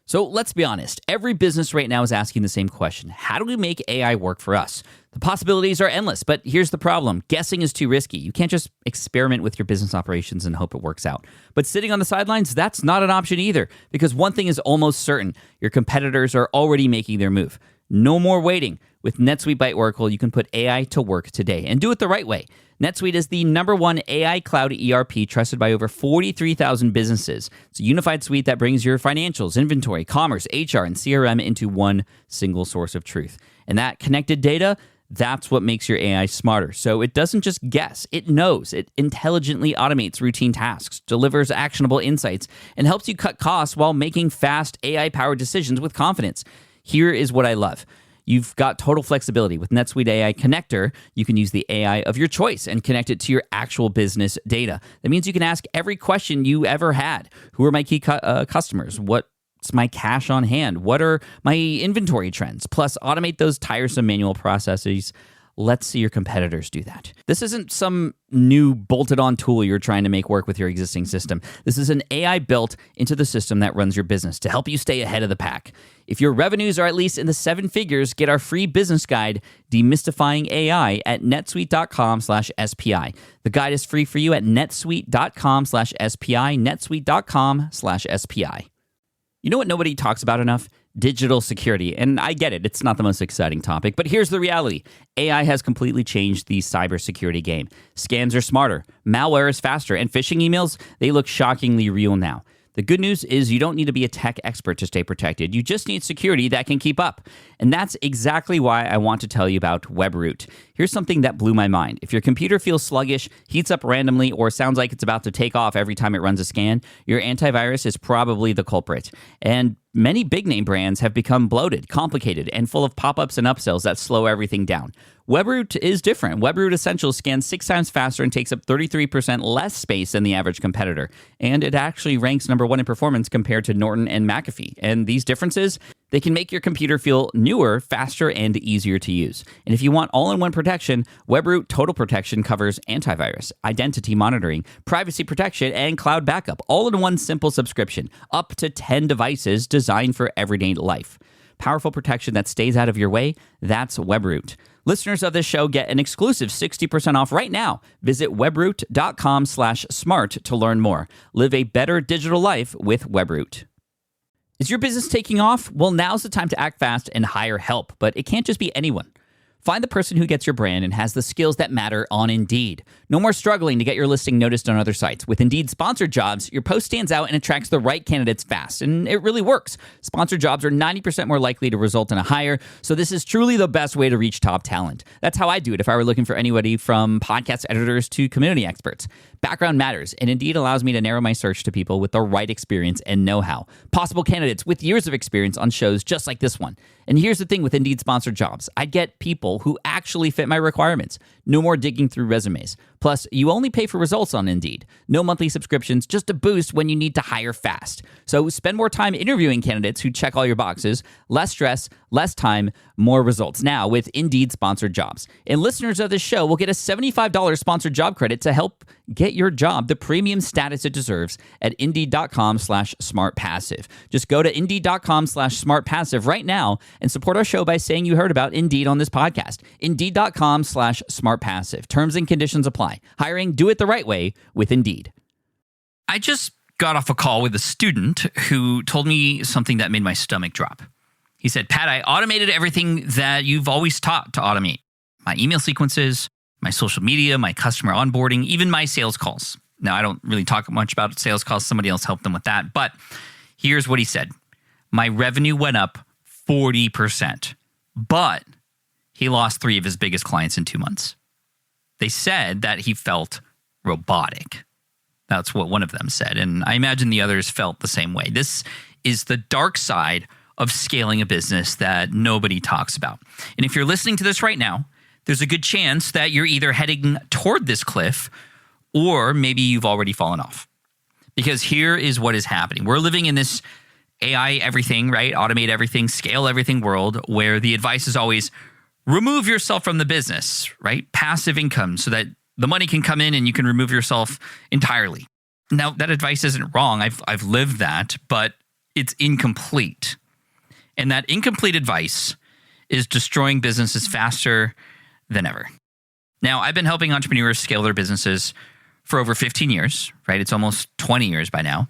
So let's be honest, every business right now is asking the same question. How do we make AI work for us? The possibilities are endless, but here's the problem. Guessing is too risky. You can't just experiment with your business operations and hope it works out. But sitting on the sidelines, that's not an option either, because one thing is almost certain. Your competitors are already making their move. No more waiting. With NetSuite by Oracle, you can put AI to work today and do it the right way. NetSuite is the #1 AI cloud ERP trusted by over 43,000 businesses. It's a unified suite that brings your financials, inventory, commerce, HR, and CRM into one single source of truth. And that connected data, that's what makes your AI smarter. So it doesn't just guess, it knows. It intelligently automates routine tasks, delivers actionable insights, and helps you cut costs while making fast AI-powered decisions with confidence. Here is what I love. You've got total flexibility. With NetSuite AI Connector, you can use the AI of your choice and connect it to your actual business data. That means you can ask every question you ever had. Who are my key customers? What's my cash on hand? What are my inventory trends? Plus, automate those tiresome manual processes. Let's see your competitors do that. This isn't some new bolted-on tool you're trying to make work with your existing system. This is an AI built into the system that runs your business to help you stay ahead of the pack. If your revenues are at least in the 7 figures, get our free business guide, Demystifying AI, at netsuite.com/SPI. The guide is free for you at netsuite.com/SPI, netsuite.com/SPI. You know what nobody talks about enough? Digital security. And I get it, it's not the most exciting topic, but here's the reality. AI has completely changed the cybersecurity game. Scans are smarter, malware is faster, and phishing emails, they look shockingly real now. The good news is you don't need to be a tech expert to stay protected. You just need security that can keep up. And that's exactly why I want to tell you about WebRoot. Here's something that blew my mind. If your computer feels sluggish, heats up randomly, or sounds like it's about to take off every time it runs a scan, your antivirus is probably the culprit. And many big-name brands have become bloated, complicated, and full of pop-ups and upsells that slow everything down. WebRoot is different. WebRoot Essentials scans 6 times faster and takes up 33% less space than the average competitor. And it actually ranks #1 in performance compared to Norton and McAfee. And these differences, they can make your computer feel newer, faster, and easier to use. And if you want all-in-one protection, WebRoot Total Protection covers antivirus, identity monitoring, privacy protection, and cloud backup, all in one simple subscription. Up to 10 devices designed for everyday life. Powerful protection that stays out of your way, that's WebRoot. Listeners of this show get an exclusive 60% off right now. Visit webroot.com/smart to learn more. Live a better digital life with WebRoot. Is your business taking off? Well, now's the time to act fast and hire help, but it can't just be anyone. Find the person who gets your brand and has the skills that matter on Indeed. No more struggling to get your listing noticed on other sites. With Indeed Sponsored Jobs, your post stands out and attracts the right candidates fast, and it really works. Sponsored jobs are 90% more likely to result in a hire, so this is truly the best way to reach top talent. That's how I do it if I were looking for anybody from podcast editors to community experts. Background matters, and Indeed allows me to narrow my search to people with the right experience and know-how. Possible candidates with years of experience on shows just like this one. And here's the thing with Indeed Sponsored Jobs. I get people who actually fit my requirements. No more digging through resumes. Plus, you only pay for results on Indeed. No monthly subscriptions, just a boost when you need to hire fast. So spend more time interviewing candidates who check all your boxes. Less stress, less time, more results. Now with Indeed Sponsored Jobs. And listeners of this show will get a $75 sponsored job credit to help get your job the premium status it deserves at Indeed.com/smartpassive. Just go to Indeed.com/smartpassive right now and support our show by saying you heard about Indeed on this podcast. Indeed.com/smartpassive. Terms and conditions apply. Hiring, do it the right way with Indeed. I just got off a call with a student who told me something that made my stomach drop. He said, Pat, I automated everything that you've always taught to automate. My email sequences, my social media, my customer onboarding, even my sales calls. Now, I don't really talk much about sales calls. Somebody else helped them with that. But here's what he said. My revenue went up 40%, but he lost 3 of his biggest clients in 2 months. They said that he felt robotic. That's what one of them said. And I imagine the others felt the same way. This is the dark side of scaling a business that nobody talks about. And if you're listening to this right now, there's a good chance that you're either heading toward this cliff or maybe you've already fallen off. Because here is what is happening. We're living in this AI everything, right? Automate everything, scale everything world where the advice is always remove yourself from the business, right? Passive income so that the money can come in and you can remove yourself entirely. Now, that advice isn't wrong. I've lived that, but it's incomplete. And that incomplete advice is destroying businesses faster than ever. Now, I've been helping entrepreneurs scale their businesses for over 15 years, right? It's almost 20 years by now.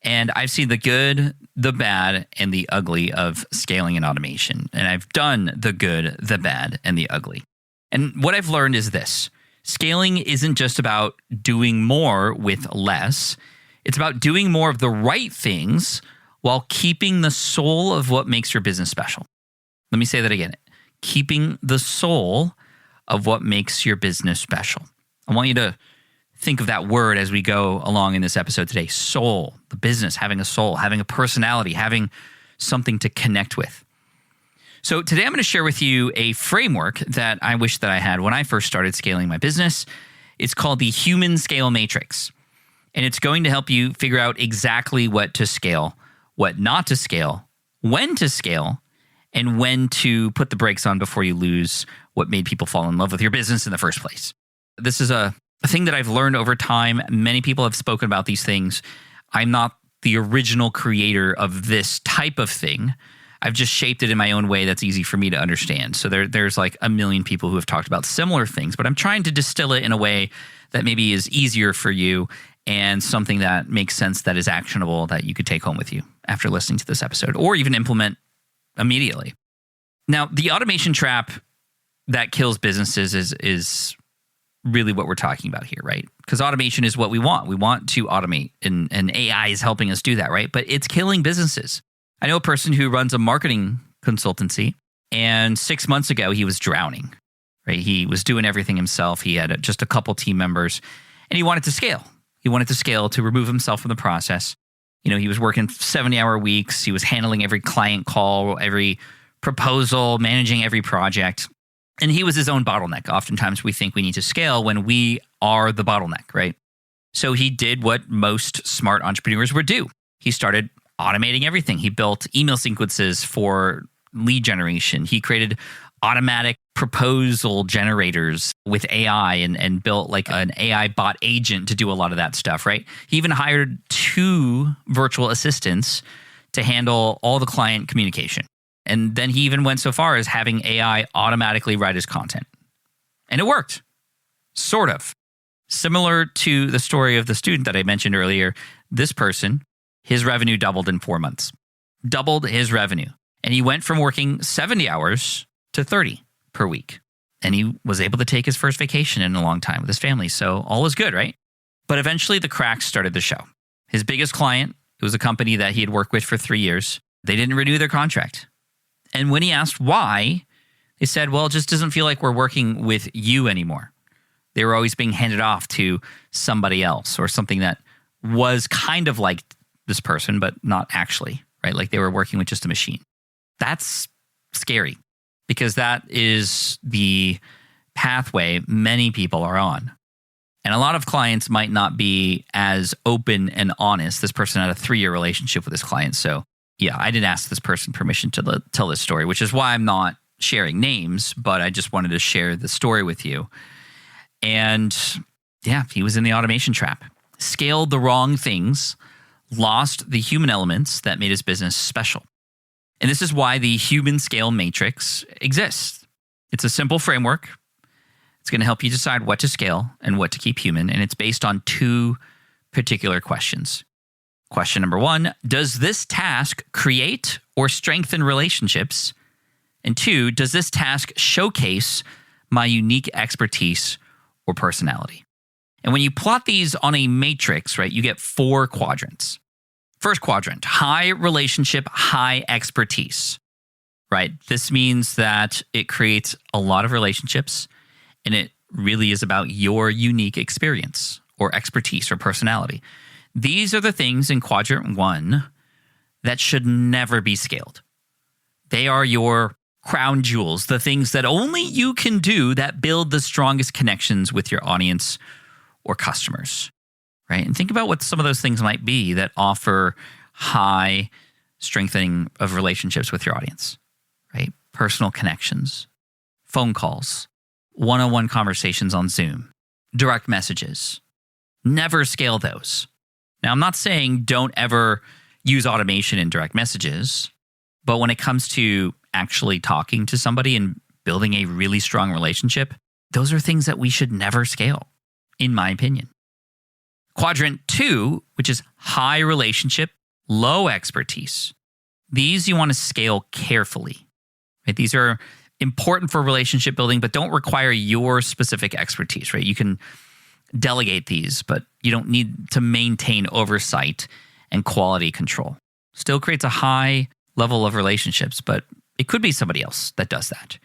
And I've seen the good, the bad, and the ugly of scaling and automation. And I've done the good, the bad, and the ugly. And what I've learned is this: scaling isn't just about doing more with less. It's about doing more of the right things while keeping the soul of what makes your business special. Let me say that again. Keeping the soul of what makes your business special. I want you to think of that word as we go along in this episode today. Soul, the business, having a soul, having a personality, having something to connect with. So today I'm going to share with you a framework that I wish that I had when I first started scaling my business. It's called the Human Scale Matrix. And it's going to help you figure out exactly what to scale, what not to scale, when to scale, and when to put the brakes on before you lose what made people fall in love with your business in the first place. This is a thing that I've learned over time. Many people have spoken about these things. I'm not the original creator of this type of thing. I've just shaped it in my own way that's easy for me to understand. So there's like a million people who have talked about similar things, but I'm trying to distill it in a way that maybe is easier for you and something that makes sense, that is actionable, that you could take home with you after listening to this episode, or even implement immediately. Now, the automation trap that kills businesses is really what we're talking about here, right? Because automation is what we want. We want to automate, and AI is helping us do that, right? But it's killing businesses. I know a person who runs a marketing consultancy, and 6 months ago, he was drowning, right? He was doing everything himself. He had just a couple team members, and he wanted to scale. He wanted to scale to remove himself from the process. You know, he was working 70-hour weeks. He was handling every client call, every proposal, managing every project. And he was his own bottleneck. Oftentimes we think we need to scale when we are the bottleneck, right? So he did what most smart entrepreneurs would do. He started automating everything. He built email sequences for lead generation. He created automatic proposal generators with AI and built like an AI bot agent to do a lot of that stuff, right? He even hired 2 virtual assistants to handle all the client communication. And then he even went so far as having AI automatically write his content. And it worked, sort of. Similar to the story of the student that I mentioned earlier, this person, his revenue doubled in 4 months. Doubled his revenue. And he went from working 70 hours to 30 per week. And he was able to take his first vacation in a long time with his family. So all is good, right? But eventually the cracks started to show. His biggest client, it was a company that he had worked with for 3 years. They didn't renew their contract. And when he asked why, they said, well, it just doesn't feel like we're working with you anymore. They were always being handed off to somebody else or something that was kind of like this person, but not actually, right? Like they were working with just a machine. That's scary because that is the pathway many people are on. And a lot of clients might not be as open and honest. This person had a 3-year relationship with this client. So yeah, I didn't ask this person permission to tell this story, which is why I'm not sharing names, but I just wanted to share the story with you. And yeah, he was in the automation trap, scaled the wrong things, lost the human elements that made his business special. And this is why the Human Scale Matrix exists. It's a simple framework. It's going to help you decide what to scale and what to keep human. And it's based on 2 particular questions. Question number 1, does this task create or strengthen relationships? And 2, does this task showcase my unique expertise or personality? And when you plot these on a matrix, right, you get 4 quadrants. First quadrant, high relationship, high expertise, right? This means that it creates a lot of relationships and it really is about your unique experience or expertise or personality. These are the things in quadrant 1 that should never be scaled. They are your crown jewels, the things that only you can do that build the strongest connections with your audience or customers, right? And think about what some of those things might be that offer high strengthening of relationships with your audience, right? Personal connections, phone calls, one-on-one conversations on Zoom, direct messages. Never scale those. Now, I'm not saying don't ever use automation in direct messages. But when it comes to actually talking to somebody and building a really strong relationship, those are things that we should never scale, in my opinion. Quadrant 2, which is high relationship, low expertise. These you want to scale carefully. Right? These are important for relationship building, but don't require your specific expertise. Right? You can delegate these, but you don't need to maintain oversight and quality control. Still creates a high level of relationships, but it could be somebody else that does that.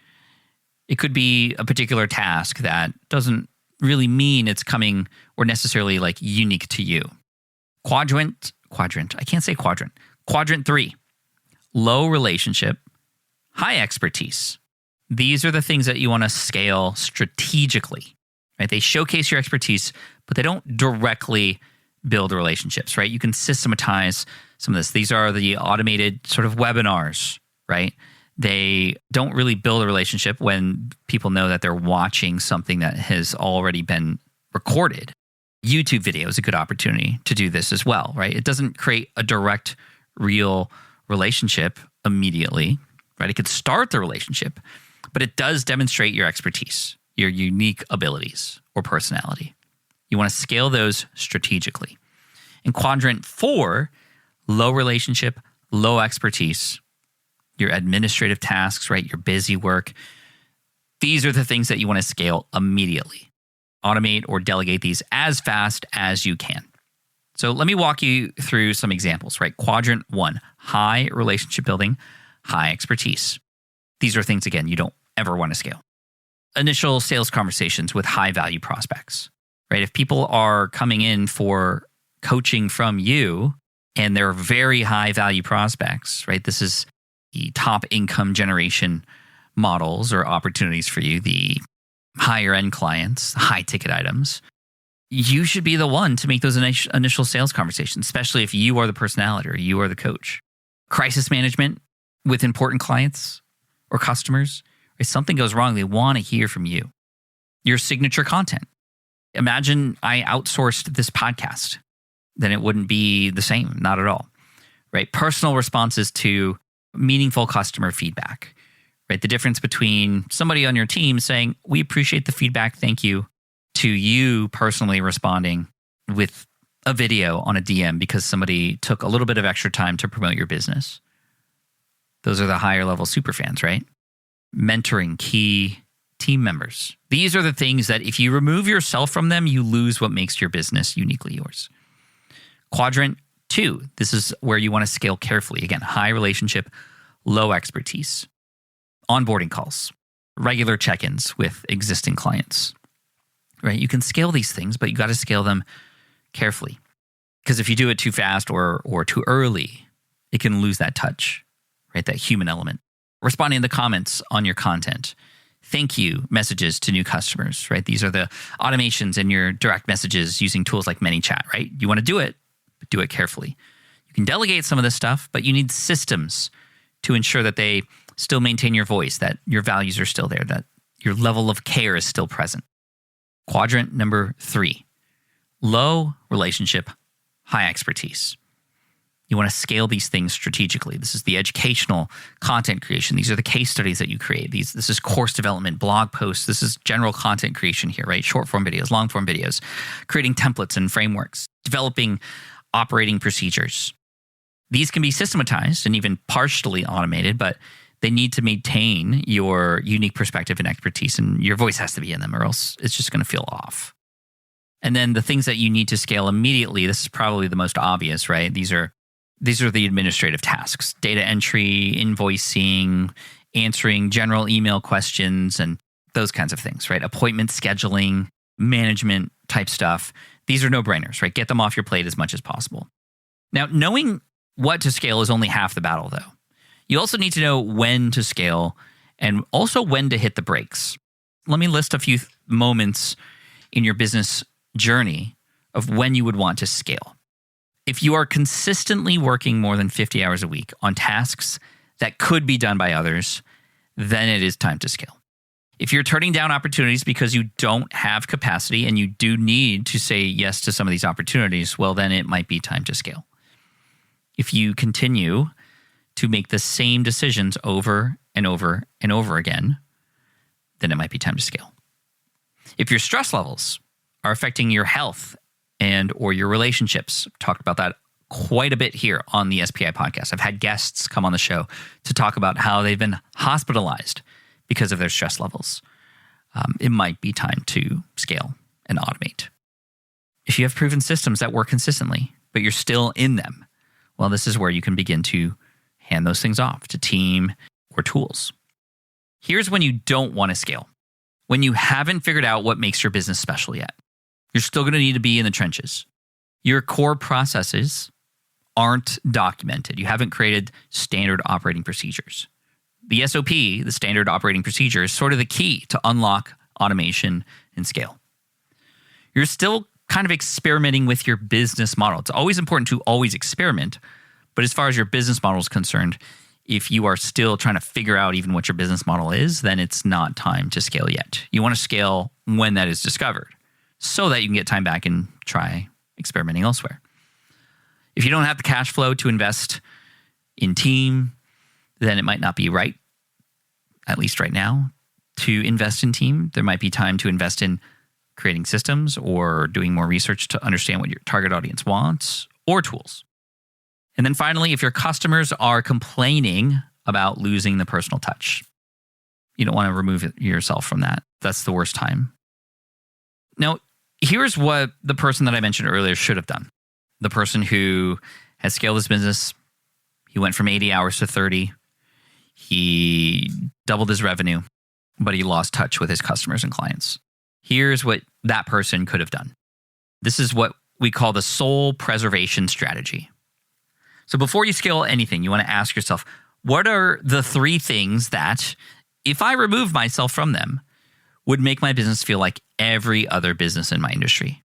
It could be a particular task that doesn't really mean it's coming or necessarily like unique to you. Quadrant 3, low relationship, high expertise. These are the things that you want to scale strategically, right? They showcase your expertise, but they don't directly build relationships, right? You can systematize some of this. These are the automated sort of webinars, right? They don't really build a relationship when people know that they're watching something that has already been recorded. YouTube video is a good opportunity to do this as well, right? It doesn't create a direct, real relationship immediately, right? It could start the relationship, but it does demonstrate your expertise, your unique abilities or personality. You want to scale those strategically. In quadrant 4, low relationship, low expertise, your administrative tasks, right? Your busy work. These are the things that you want to scale immediately. Automate or delegate these as fast as you can. So let me walk you through some examples, right? Quadrant 1, high relationship building, high expertise. These are things, again, you don't ever want to scale. Initial sales conversations with high value prospects, right? If people are coming in for coaching from you and they're very high value prospects, right? This is the top income generation models or opportunities for you, the higher end clients, high ticket items. You should be the one to make those initial sales conversations, especially if you are the personality or you are the coach. Crisis management with important clients or customers. If something goes wrong, they want to hear from you. Your signature content. Imagine I outsourced this podcast. Then it wouldn't be the same, not at all, right? Personal responses to meaningful customer feedback, right? The difference between somebody on your team saying, we appreciate the feedback, thank you, to you personally responding with a video on a DM because somebody took a little bit of extra time to promote your business. Those are the higher level superfans, right? Mentoring key team members. These are the things that if you remove yourself from them, you lose what makes your business uniquely yours. Quadrant 2, this is where you want to scale carefully. Again, high relationship, low expertise. Onboarding calls, regular check-ins with existing clients, right? You can scale these things, but you got to scale them carefully. Because if you do it too fast or too early, it can lose that touch, right? That human element. Responding to comments on your content. Thank you messages to new customers, right? These are the automations in your direct messages using tools like ManyChat, right? You want to do it, but do it carefully. You can delegate some of this stuff, but you need systems to ensure that they still maintain your voice, that your values are still there, that your level of care is still present. Quadrant number 3, low relationship, high expertise. You want to scale these things strategically. This is the educational content creation. These are the case studies that you create. This is course development, blog posts. This is general content creation here, right? Short form videos, long form videos, creating templates and frameworks, developing operating procedures. These can be systematized and even partially automated, but they need to maintain your unique perspective and expertise, and your voice has to be in them or else it's just going to feel off. And then the things that you need to scale immediately, this is probably the most obvious, right? These are the administrative tasks, data entry, invoicing, answering general email questions, and those kinds of things, right? Appointment scheduling, management type stuff. These are no-brainers, right? Get them off your plate as much as possible. Now, knowing what to scale is only half the battle, though. You also need to know when to scale and also when to hit the brakes. Let me list a few moments in your business journey of when you would want to scale. If you are consistently working more than 50 hours a week on tasks that could be done by others, then it is time to scale. If you're turning down opportunities because you don't have capacity and you do need to say yes to some of these opportunities, well, then it might be time to scale. If you continue to make the same decisions over and over and over again, then it might be time to scale. If your stress levels are affecting your health and or your relationships, I've talked about that quite a bit here on the SPI podcast. I've had guests come on the show to talk about how they've been hospitalized because of their stress levels. It might be time to scale and automate. If you have proven systems that work consistently, but you're still in them, well, this is where you can begin to hand those things off to team or tools. Here's when you don't want to scale. When you haven't figured out what makes your business special yet. You're still going to need to be in the trenches. Your core processes aren't documented. You haven't created standard operating procedures. The SOP, the standard operating procedure, is sort of the key to unlock automation and scale. You're still kind of experimenting with your business model. It's always important to always experiment, but as far as your business model is concerned, if you are still trying to figure out even what your business model is, then it's not time to scale yet. You want to scale when that is discovered so that you can get time back and try experimenting elsewhere. If you don't have the cash flow to invest in team, then it might not be right, at least right now, to invest in team. There might be time to invest in creating systems or doing more research to understand what your target audience wants or tools. And then finally, if your customers are complaining about losing the personal touch, you don't want to remove yourself from that. That's the worst time. Now, here's what the person that I mentioned earlier should have done. The person who has scaled his business, he went from 80 hours to 30. He doubled his revenue, but he lost touch with his customers and clients. Here's what that person could have done. This is what we call the soul preservation strategy. So before you scale anything, you want to ask yourself, what are the 3 things that, if I remove myself from them, would make my business feel like every other business in my industry?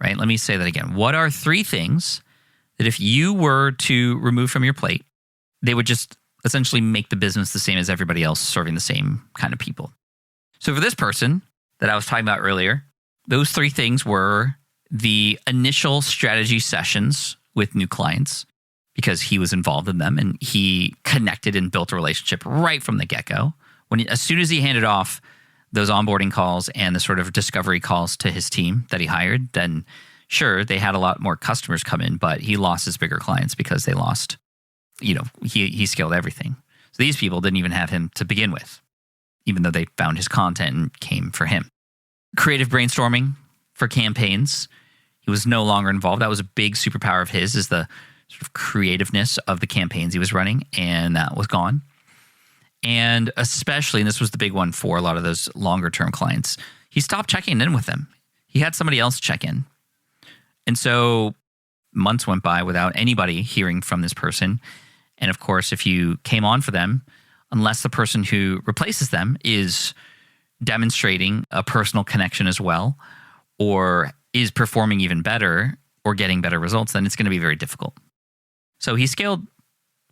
Right? Let me say that again. What are 3 things that if you were to remove from your plate, they would just essentially make the business the same as everybody else serving the same kind of people? So for this person that I was talking about earlier, those 3 things were the initial strategy sessions with new clients, because he was involved in them and he connected and built a relationship right from the get-go. As soon as he handed off those onboarding calls and the sort of discovery calls to his team that he hired, then sure, they had a lot more customers come in, but he lost his bigger clients because they lost, he scaled everything. So these people didn't even have him to begin with, even though they found his content and came for him. Creative brainstorming for campaigns, he was no longer involved. That was a big superpower of his, is the sort of creativeness of the campaigns he was running, and that was gone. And especially, and this was the big one for a lot of those longer term clients, he stopped checking in with them. He had somebody else check in. And so months went by without anybody hearing from this person. And of course, if you came on for them, unless the person who replaces them is demonstrating a personal connection as well, or is performing even better or getting better results, then it's going to be very difficult. So he scaled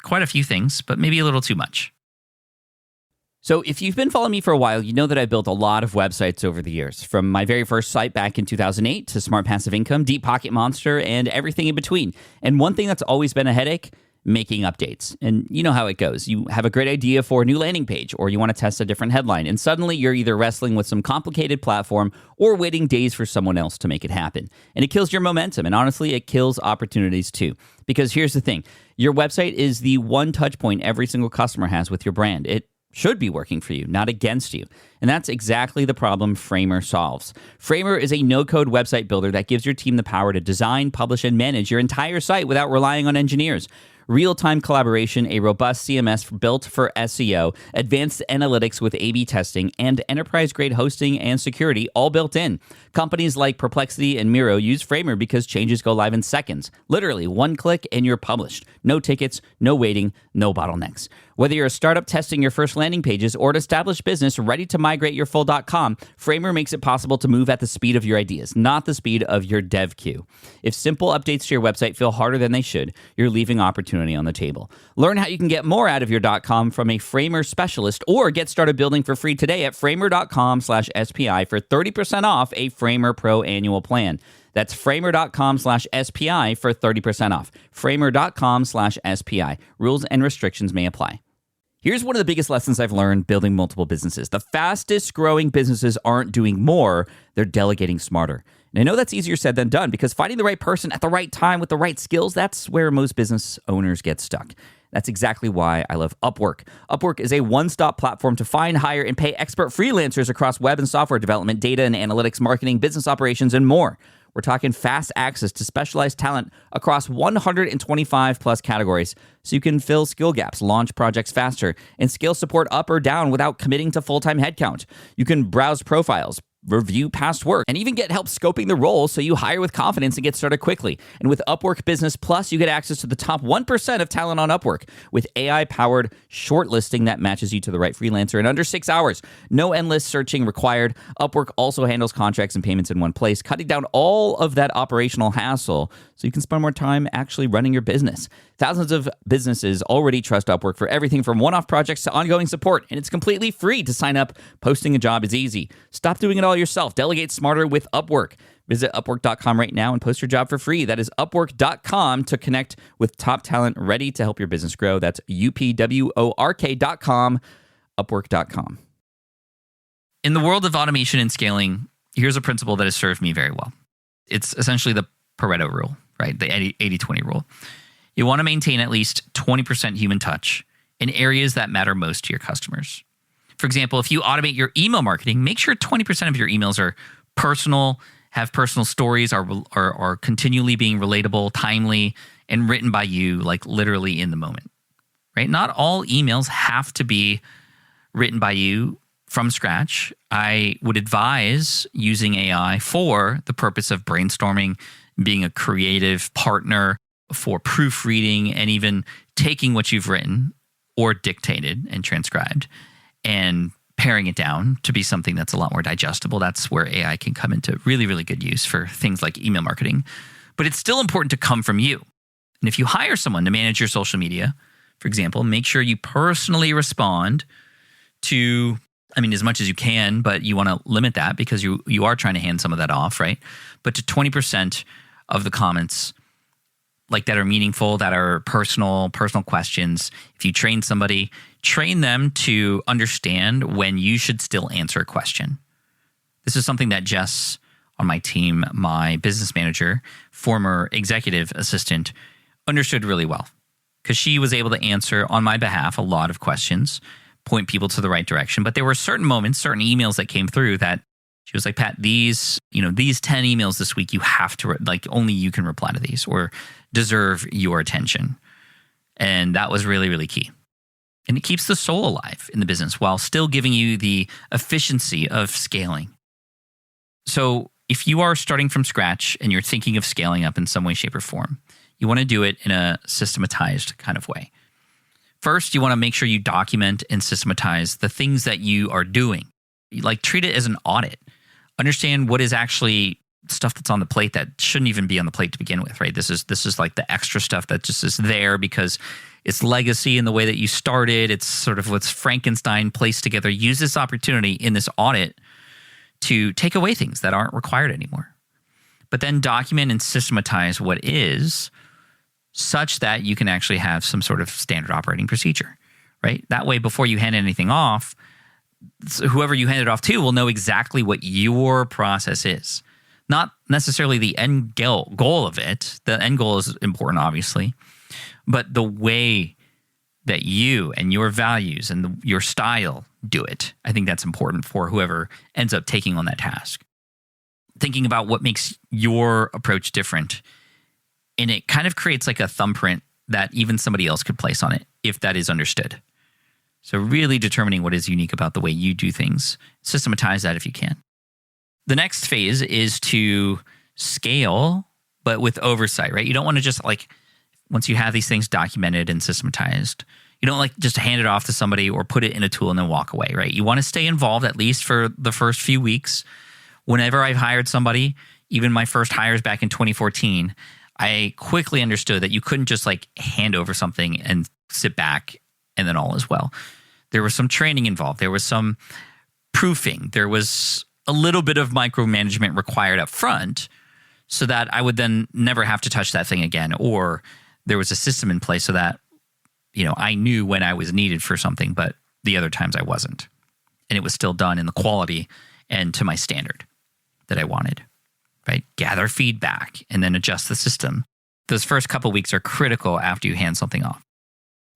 quite a few things, but maybe a little too much. So if you've been following me for a while, you know that I built a lot of websites over the years, from my very first site back in 2008 to Smart Passive Income, Deep Pocket Monster, and everything in between. And one thing that's always been a headache, making updates. And you know how it goes. You have a great idea for a new landing page, or you want to test a different headline, and suddenly you're either wrestling with some complicated platform or waiting days for someone else to make it happen. And it kills your momentum, and honestly, it kills opportunities too. Because here's the thing. Your website is the one touch point every single customer has with your brand. It should be working for you, not against you. And that's exactly the problem Framer solves. Framer is a no-code website builder that gives your team the power to design, publish, and manage your entire site without relying on engineers. Real-time collaboration, a robust CMS built for SEO, advanced analytics with A/B testing, and enterprise-grade hosting and security all built in. Companies like Perplexity and Miro use Framer because changes go live in seconds. Literally, one click and you're published. No tickets, no waiting, no bottlenecks. Whether you're a startup testing your first landing pages or an established business ready to migrate your full .com, Framer makes it possible to move at the speed of your ideas, not the speed of your dev queue. If simple updates to your website feel harder than they should, you're leaving opportunities opportunity on the table. Learn how you can get more out of your .com from a Framer specialist or get started building for free today at framer.com/SPI for 30% off a Framer Pro annual plan. That's framer.com/SPI for 30% off. Framer.com/SPI. Rules and restrictions may apply. Here's one of the biggest lessons I've learned building multiple businesses. The fastest growing businesses aren't doing more, they're delegating smarter. And I know that's easier said than done because finding the right person at the right time with the right skills, that's where most business owners get stuck. That's exactly why I love Upwork. Upwork is a one-stop platform to find, hire, and pay expert freelancers across web and software development, data and analytics, marketing, business operations, and more. We're talking fast access to specialized talent across 125 plus categories so you can fill skill gaps, launch projects faster, and scale support up or down without committing to full-time headcount. You can browse profiles, review past work, and even get help scoping the role so you hire with confidence and get started quickly. And with Upwork Business Plus, you get access to the top 1% of talent on Upwork with AI-powered shortlisting that matches you to the right freelancer in under 6 hours. No endless searching required. Upwork also handles contracts and payments in one place, cutting down all of that operational hassle so you can spend more time actually running your business. Thousands of businesses already trust Upwork for everything from one-off projects to ongoing support, and it's completely free to sign up. Posting a job is easy. Stop doing it all yourself. Delegate smarter with Upwork. Visit Upwork.com right now and post your job for free. That is Upwork.com to connect with top talent ready to help your business grow. That's UPWORK.com, Upwork.com. In the world of automation and scaling, here's a principle that has served me very well. It's essentially the Pareto rule, right? The 80-20 rule. You want to maintain at least 20% human touch in areas that matter most to your customers. For example, if you automate your email marketing, make sure 20% of your emails are personal, have personal stories, are continually being relatable, timely, and written by you, like literally in the moment, right? Not all emails have to be written by you from scratch. I would advise using AI for the purpose of brainstorming, being a creative partner, for proofreading, and even taking what you've written or dictated and transcribed and paring it down to be something that's a lot more digestible. That's where AI can come into really, really good use for things like email marketing. But it's still important to come from you. And if you hire someone to manage your social media, for example, make sure you personally respond to, as much as you can, but you want to limit that because you are trying to hand some of that off, right? But to 20% of the comments like that are meaningful, that are personal questions. If you train somebody, train them to understand when you should still answer a question. This is something that Jess on my team, my business manager, former executive assistant, understood really well because she was able to answer on my behalf a lot of questions, point people to the right direction. But there were certain moments, certain emails that came through that she was like, Pat, these 10 emails this week, you have to, only you can reply to these or deserve your attention. And that was really, really key. And it keeps the soul alive in the business while still giving you the efficiency of scaling. So if you are starting from scratch and you're thinking of scaling up in some way, shape, or form, you want to do it in a systematized kind of way. First, you want to make sure you document and systematize the things that you are doing. Treat it as an audit. Understand what is actually stuff that's on the plate that shouldn't even be on the plate to begin with, right? This is like the extra stuff that just is there because it's legacy in the way that you started. It's sort of what's Frankenstein placed together. Use this opportunity in this audit to take away things that aren't required anymore. But then document and systematize what is such that you can actually have some sort of standard operating procedure, right? That way, before you hand anything off, whoever you hand it off to will know exactly what your process is. Not necessarily the end goal of it. The end goal is important, obviously. But the way that you and your values and your style do it, I think that's important for whoever ends up taking on that task. Thinking about what makes your approach different. And it kind of creates like a thumbprint that even somebody else could place on it if that is understood. So really determining what is unique about the way you do things. Systematize that if you can. The next phase is to scale, but with oversight, right? You don't want to just once you have these things documented and systematized, you don't just hand it off to somebody or put it in a tool and then walk away, right? You want to stay involved at least for the first few weeks. Whenever I've hired somebody, even my first hires back in 2014, I quickly understood that you couldn't just like hand over something and sit back and then all is well. There was some training involved. There was some proofing. There was a little bit of micromanagement required up front so that I would then never have to touch that thing again. Or there was a system in place so that, I knew when I was needed for something, but the other times I wasn't. And it was still done in the quality and to my standard that I wanted. Right? Gather feedback and then adjust the system. Those first couple of weeks are critical after you hand something off.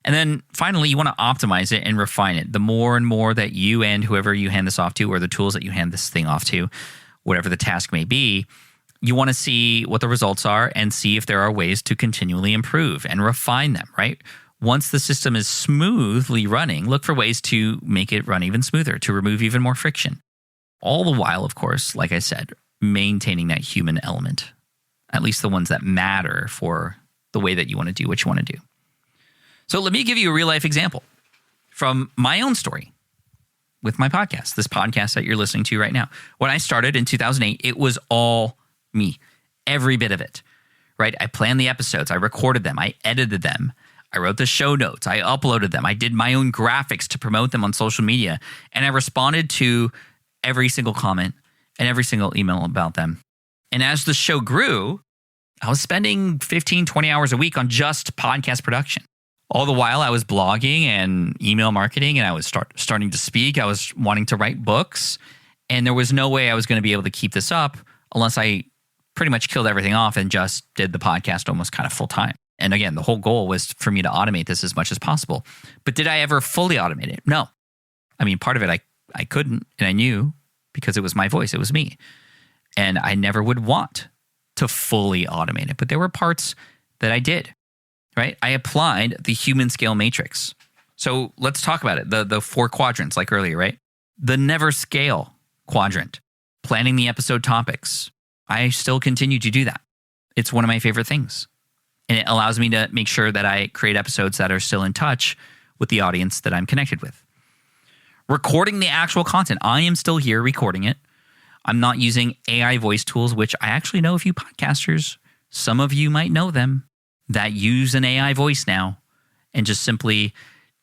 And then finally, you want to optimize it and refine it. The more and more that you and whoever you hand this off to, or the tools that you hand this thing off to, whatever the task may be, you want to see what the results are and see if there are ways to continually improve and refine them, right? Once the system is smoothly running, look for ways to make it run even smoother, to remove even more friction. All the while, of course, like I said, maintaining that human element, at least the ones that matter for the way that you want to do what you want to do. So let me give you a real life example from my own story with my podcast, this podcast that you're listening to right now. When I started in 2008, it was all me, every bit of it, right? I planned the episodes, I recorded them, I edited them, I wrote the show notes, I uploaded them, I did my own graphics to promote them on social media, and I responded to every single comment and every single email about them. And as the show grew, I was spending 15, 20 hours a week on just podcast production. All the while I was blogging and email marketing, and I was starting to speak. I was wanting to write books, and there was no way I was going to be able to keep this up unless I pretty much killed everything off and just did the podcast almost kind of full time. And again, the whole goal was for me to automate this as much as possible. But did I ever fully automate it? No. I mean, part of it I couldn't, and I knew, because it was my voice, it was me. And I never would want to fully automate it. But there were parts that I did, right? I applied the human scale matrix. So let's talk about it. The 4 quadrants, like earlier, right? The never scale quadrant, planning the episode topics. I still continue to do that. It's one of my favorite things. And it allows me to make sure that I create episodes that are still in touch with the audience that I'm connected with. Recording the actual content. I am still here recording it. I'm not using AI voice tools, which I actually know a few podcasters, some of you might know them, that use an AI voice now and just simply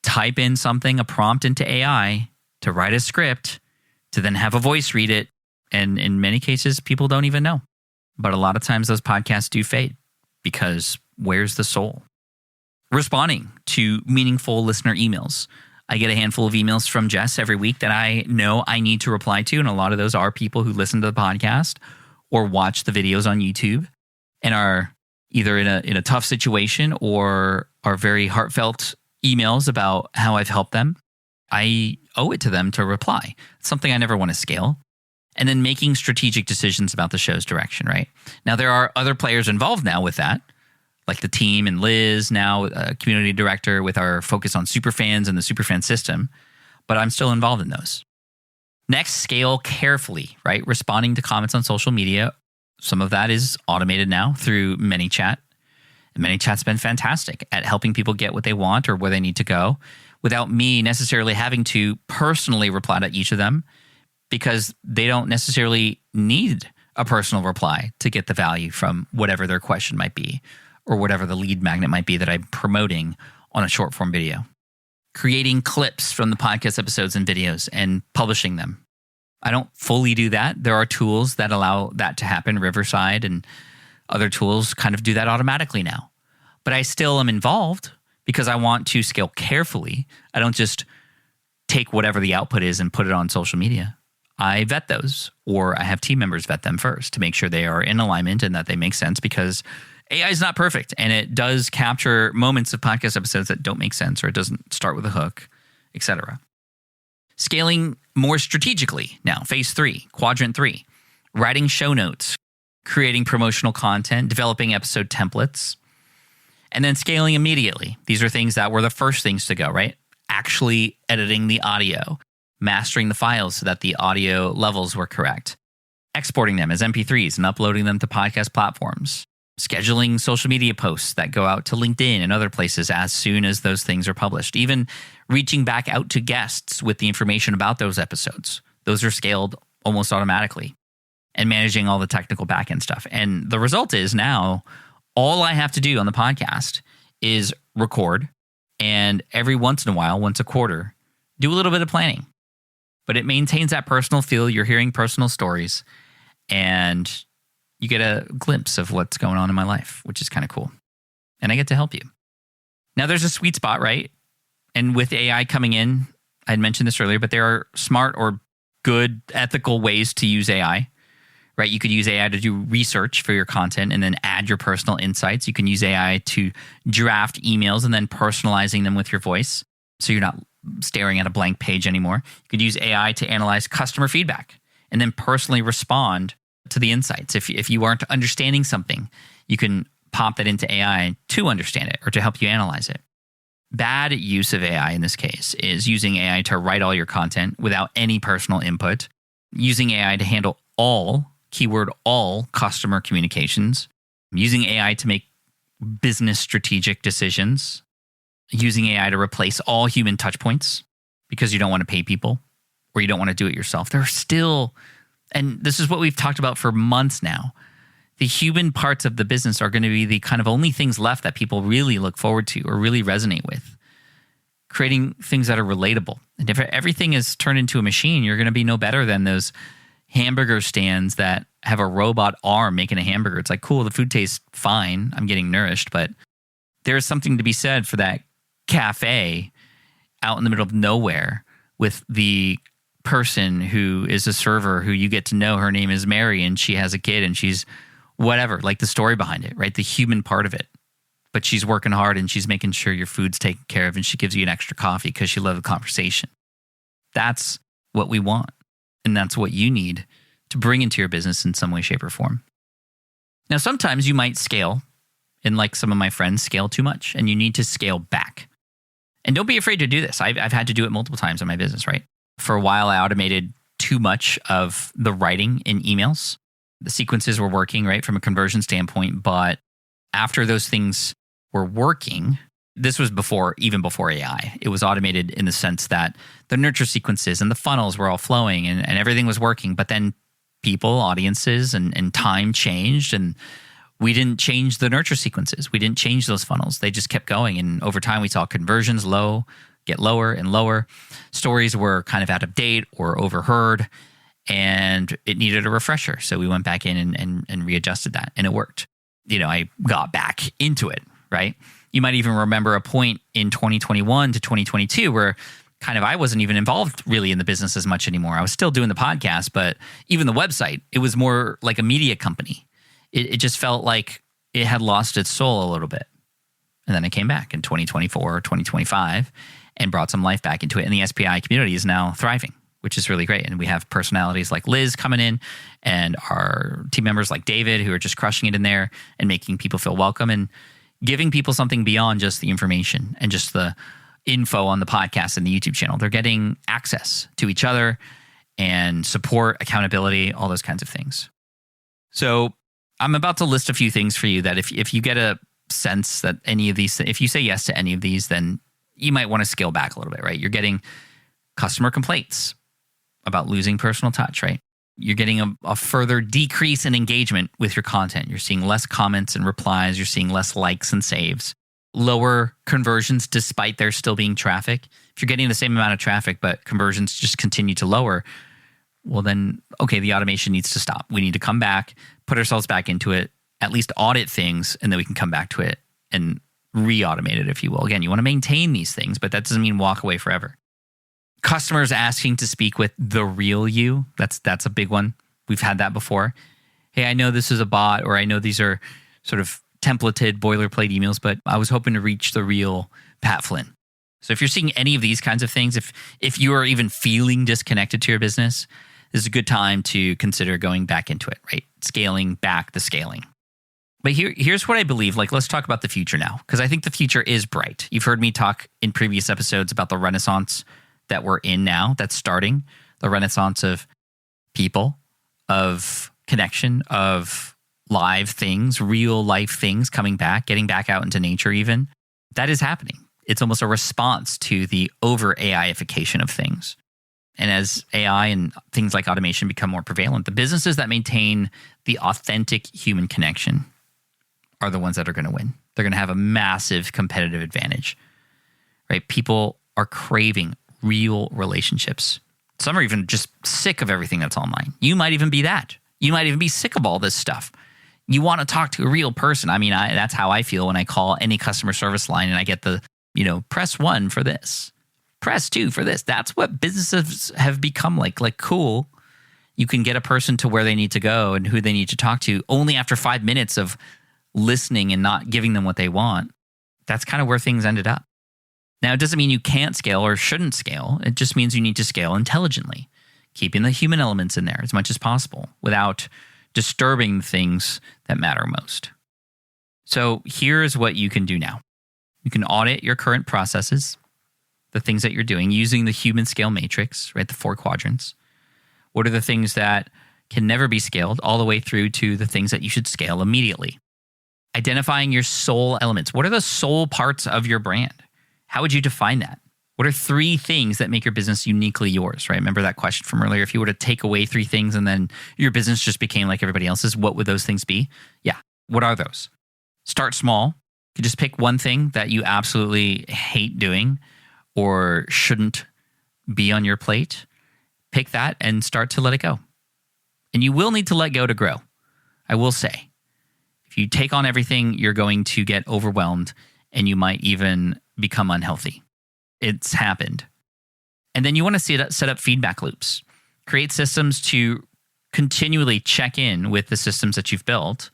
type in something, a prompt into AI to write a script, to then have a voice read it. And in many cases, people don't even know. But a lot of times those podcasts do fade because where's the soul? Responding to meaningful listener emails. I get a handful of emails from Jess every week that I know I need to reply to. And a lot of those are people who listen to the podcast or watch the videos on YouTube and are either in a tough situation or are very heartfelt emails about how I've helped them. I owe it to them to reply. It's something I never want to scale. And then making strategic decisions about the show's direction, right? Now, there are other players involved now with that, like the team and Liz, now a community director with our focus on superfans and the superfan system, but I'm still involved in those. Next, scale carefully, right? Responding to comments on social media. Some of that is automated now through ManyChat. And ManyChat's been fantastic at helping people get what they want or where they need to go without me necessarily having to personally reply to each of them, because they don't necessarily need a personal reply to get the value from whatever their question might be or whatever the lead magnet might be that I'm promoting on a short form video. Creating clips from the podcast episodes and videos and publishing them. I don't fully do that. There are tools that allow that to happen. Riverside and other tools kind of do that automatically now. But I still am involved because I want to scale carefully. I don't just take whatever the output is and put it on social media. I vet those, or I have team members vet them first to make sure they are in alignment and that they make sense, because AI is not perfect and it does capture moments of podcast episodes that don't make sense or it doesn't start with a hook, etc. Scaling more strategically now, phase 3, quadrant 3, writing show notes, creating promotional content, developing episode templates, and then scaling immediately. These are things that were the first things to go, right? Actually editing the audio, mastering the files so that the audio levels were correct, exporting them as MP3s and uploading them to podcast platforms, scheduling social media posts that go out to LinkedIn and other places as soon as those things are published, even reaching back out to guests with the information about those episodes. Those are scaled almost automatically, and managing all the technical backend stuff. And the result is now All I have to do on the podcast is record, and every once in a while, once a quarter, do a little bit of planning. But it maintains that personal feel. You're hearing personal stories, and you get a glimpse of what's going on in my life, which is kind of cool. And I get to help you. Now, there's a sweet spot, right? And with AI coming in, I had mentioned this earlier, but there are smart or good ethical ways to use AI, right? You could use AI to do research for your content and then add your personal insights. You can use AI to draft emails and then personalizing them with your voice, so you're not staring at a blank page anymore. You could use AI to analyze customer feedback and then personally respond to the insights. If you aren't understanding something, you can pop that into AI to understand it or to help you analyze it. Bad use of AI in this case is using AI to write all your content without any personal input, using AI to handle all, keyword all, customer communications, using AI to make business strategic decisions, using AI to replace all human touch points because you don't want to pay people or you don't want to do it yourself. There are still, and this is what we've talked about for months now, the human parts of the business are going to be the kind of only things left that people really look forward to or really resonate with. Creating things that are relatable. And if everything is turned into a machine, you're going to be no better than those hamburger stands that have a robot arm making a hamburger. It's like, cool, the food tastes fine. I'm getting nourished, but there's something to be said for that cafe out in the middle of nowhere with the person who is a server who you get to know. Her name is Mary and she has a kid and she's whatever, like the story behind it, right? The human part of it. But she's working hard and she's making sure your food's taken care of and she gives you an extra coffee because she loves the conversation. That's what we want. And that's what you need to bring into your business in some way, shape, or form. Now, sometimes you might scale, and like some of my friends, scale too much, and you need to scale back. And don't be afraid to do this. I've had to do it multiple times in my business, right? For a while, I automated too much of the writing in emails. The sequences were working, right, from a conversion standpoint. But after those things were working, this was even before AI. It was automated in the sense that the nurture sequences and the funnels were all flowing and everything was working. But then people, audiences, and time changed, and we didn't change the nurture sequences. We didn't change those funnels. They just kept going. And over time, we saw conversions get lower and lower. Stories were kind of out of date or overheard, and it needed a refresher. So we went back in and readjusted that, and it worked. I got back into it, right? You might even remember a point in 2021 to 2022 where kind of I wasn't even involved really in the business as much anymore. I was still doing the podcast, but even the website, it was more like a media company. It just felt like it had lost its soul a little bit. And then it came back in 2024, 2025 and brought some life back into it. And the SPI community is now thriving, which is really great. And we have personalities like Liz coming in and our team members like David who are just crushing it in there and making people feel welcome and giving people something beyond just the information and just the info on the podcast and the YouTube channel. They're getting access to each other and support, accountability, all those kinds of things. So I'm about to list a few things for you that if you get a sense that any of these, if you say yes to any of these, then you might want to scale back a little bit, right? You're getting customer complaints about losing personal touch, right? You're getting a further decrease in engagement with your content. You're seeing less comments and replies. You're seeing less likes and saves. Lower conversions despite there still being traffic. If you're getting the same amount of traffic, but conversions just continue to lower, well then, okay, the automation needs to stop. We need to come back, put ourselves back into it, at least audit things, and then we can come back to it and re-automate it, if you will. Again, you want to maintain these things, but that doesn't mean walk away forever. Customers asking to speak with the real you. That's a big one. We've had that before. Hey, I know this is a bot, or I know these are sort of templated boilerplate emails, but I was hoping to reach the real Pat Flynn. So if you're seeing any of these kinds of things, if you are even feeling disconnected to your business, this is a good time to consider going back into it, right? Scaling back the scaling. But here's what I believe. Like, let's talk about the future now, because I think the future is bright. You've heard me talk in previous episodes about the renaissance that we're in now, that's starting, the renaissance of people, of connection, of live things, real life things coming back, getting back out into nature even. That is happening. It's almost a response to the over AI-ification of things. And as AI and things like automation become more prevalent, the businesses that maintain the authentic human connection are the ones that are going to win. They're going to have a massive competitive advantage, right? People are craving real relationships. Some are even just sick of everything that's online. You might even be that. You might even be sick of all this stuff. You want to talk to a real person. I mean, that's how I feel when I call any customer service line and I get the, press 1 for this, press 2 for this. That's what businesses have become like. Like, cool, you can get a person to where they need to go and who they need to talk to only after 5 minutes of listening and not giving them what they want. That's kind of where things ended up. Now, it doesn't mean you can't scale or shouldn't scale. It just means you need to scale intelligently, keeping the human elements in there as much as possible without disturbing things that matter most. So here's what you can do now. You can audit your current processes, the things that you're doing using the human scale matrix, right? The 4 quadrants. What are the things that can never be scaled all the way through to the things that you should scale immediately? Identifying your soul elements. What are the soul parts of your brand? How would you define that? What are 3 things that make your business uniquely yours, right? Remember that question from earlier? If you were to take away 3 things and then your business just became like everybody else's, what would those things be? Yeah. What are those? Start small. You just pick one thing that you absolutely hate doing or shouldn't be on your plate. Pick that and start to let it go. And you will need to let go to grow. I will say, if you take on everything, you're going to get overwhelmed and you might even become unhealthy. It's happened. And then you want to set up feedback loops. Create systems to continually check in with the systems that you've built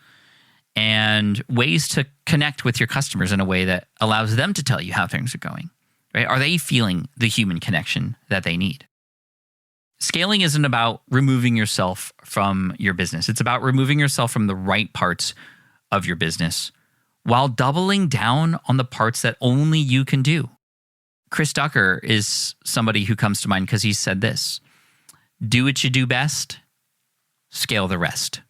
and ways to connect with your customers in a way that allows them to tell you how things are going. Right? Are they feeling the human connection that they need? Scaling isn't about removing yourself from your business. It's about removing yourself from the right parts of your business while doubling down on the parts that only you can do. Chris Ducker is somebody who comes to mind because he said this: do what you do best, scale the rest,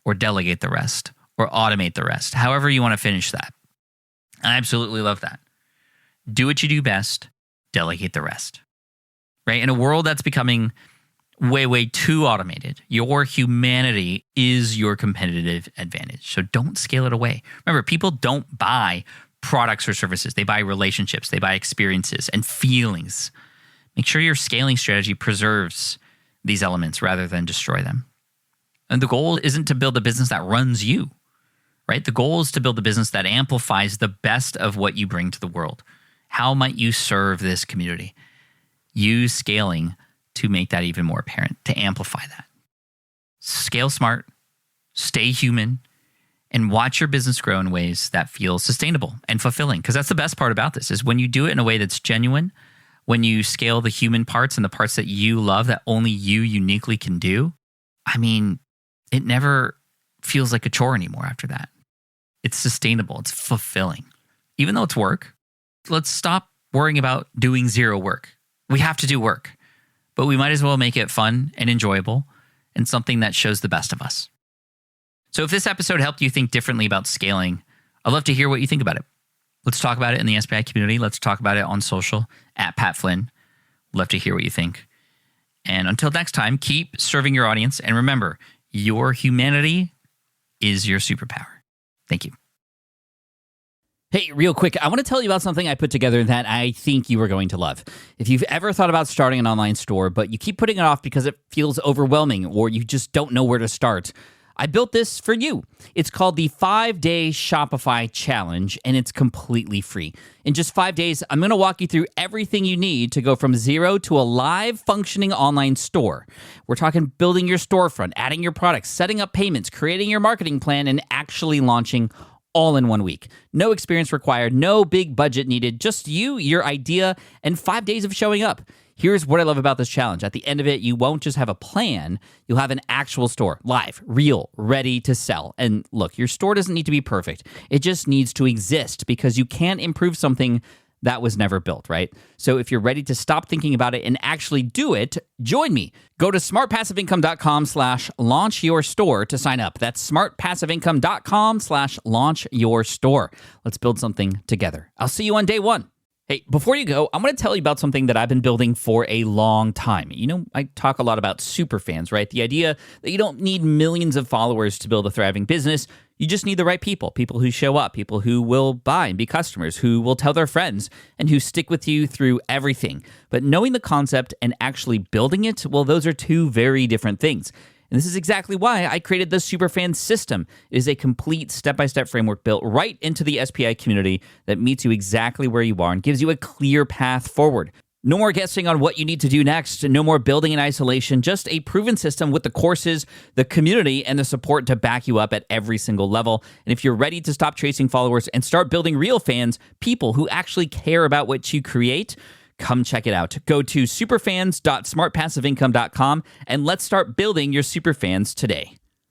or delegate the rest, or automate the rest, however you want to finish that. I absolutely love that. Do what you do best, delegate the rest. Right? In a world that's becoming way, way too automated, your humanity is your competitive advantage. So don't scale it away. Remember, people don't buy products or services. They buy relationships. They buy experiences and feelings. Make sure your scaling strategy preserves these elements rather than destroy them. And the goal isn't to build a business that runs you, right? The goal is to build a business that amplifies the best of what you bring to the world. How might you serve this community? Use scaling to make that even more apparent, to amplify that. Scale smart, stay human, and watch your business grow in ways that feel sustainable and fulfilling. Because that's the best part about this, is when you do it in a way that's genuine, when you scale the human parts and the parts that you love that only you uniquely can do, I mean, it never feels like a chore anymore after that. It's sustainable. It's fulfilling. Even though it's work, let's stop worrying about doing zero work. We have to do work, but we might as well make it fun and enjoyable and something that shows the best of us. So if this episode helped you think differently about scaling, I'd love to hear what you think about it. Let's talk about it in the SPI community. Let's talk about it on social at Pat Flynn. Love to hear what you think. And until next time, keep serving your audience. And remember, your humanity is your superpower. Thank you. Hey, real quick, I want to tell you about something I put together that I think you are going to love. If you've ever thought about starting an online store, but you keep putting it off because it feels overwhelming or you just don't know where to start, I built this for you. It's called the 5-Day Shopify Challenge, and it's completely free. In just 5 days, I'm going to walk you through everything you need to go from zero to a live functioning online store. We're talking building your storefront, adding your products, setting up payments, creating your marketing plan, and actually launching all in 1 week. No experience required, no big budget needed, just you, your idea, and 5 days of showing up. Here's what I love about this challenge. At the end of it, you won't just have a plan, you'll have an actual store, live, real, ready to sell. And look, your store doesn't need to be perfect. It just needs to exist because you can't improve something that was never built, right? So if you're ready to stop thinking about it and actually do it, join me. Go to smartpassiveincome.com/launchyourstore to sign up. That's smartpassiveincome.com/launchyourstore. Let's build something together. I'll see you on day one. Hey, before you go, I'm going to tell you about something that I've been building for a long time. You know, I talk a lot about super fans, right? The idea that you don't need millions of followers to build a thriving business. You just need the right people who show up, people who will buy and be customers, who will tell their friends, and who stick with you through everything. But knowing the concept and actually building it, well, those are two very different things. And this is exactly why I created the Superfan system. It is a complete step-by-step framework built right into the SPI community that meets you exactly where you are and gives you a clear path forward. No more guessing on what you need to do next, no more building in isolation, just a proven system with the courses, the community, and the support to back you up at every single level. And if you're ready to stop chasing followers and start building real fans, people who actually care about what you create, come check it out. Go to superfans.smartpassiveincome.com and let's start building your superfans today.